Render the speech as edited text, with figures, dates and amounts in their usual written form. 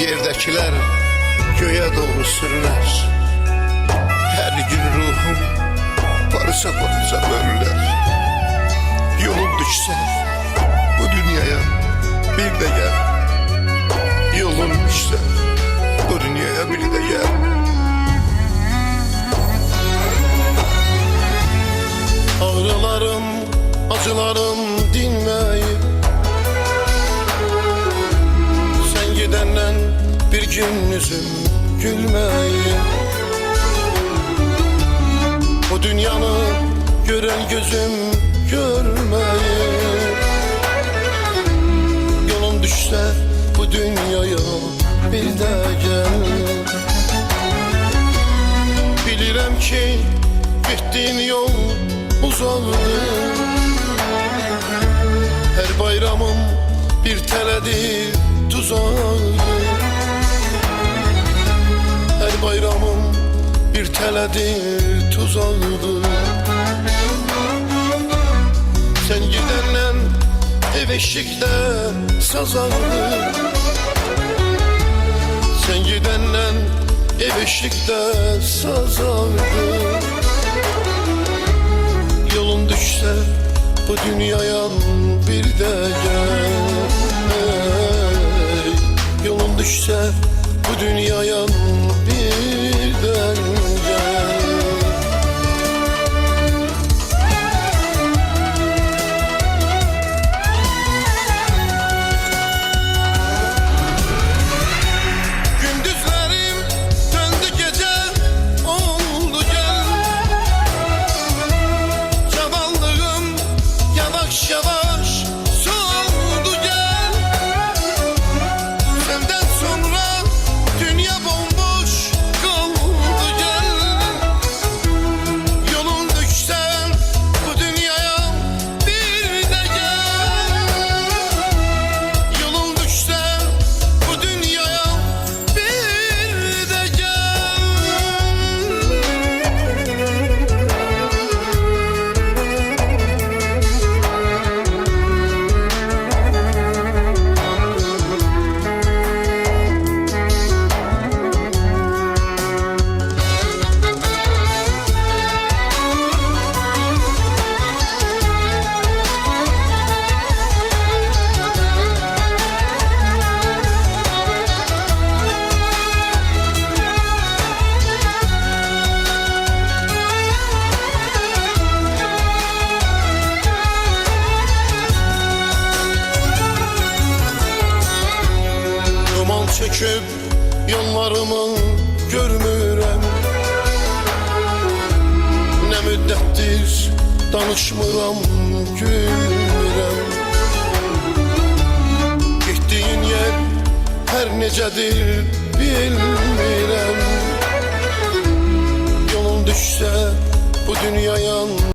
Yerdekiler göğe doğru sürüner. Her gün ruhum parça parça bölürler. Yolun düşse bu dünyaya bir de gel. Yolun düşse bu dünyaya bir de gel. Ağrılarım, acılarım dinmeyip sen gidenden bir gün yüzüm gülmeyip bu dünyanı gören gözüm görmeyip yolun düşse bu dünyaya bir de gel. Bilirəm ki gittiğin yol uzaqdır. Her bayramım bir teledir tuzaqdır. Her bayramım bir teledir tuzaqdır. Sen gidenden ev eşikte sazaqdır. Sen gidenden ev eşikte sazaqdır. Yolun düşse bu dünyaya bir de gel. Yolun düşse bu dünyaya birden gel. Gündüzlerim döndü gece oldu gel. Zavallığım yavaş yavaş soldu gel. Senden sonra dünya bomboş kaldı gel. Yolun düşse bu dünyaya bir de gel. Yolun düşse bu dünyaya bir de gel. Duman çöküp yollarımı görmürəm. Ne müddettir danışmıram, gülmürəm. Gittiğin yer her necedir bilmirəm. Yolun düşse bu dünyaya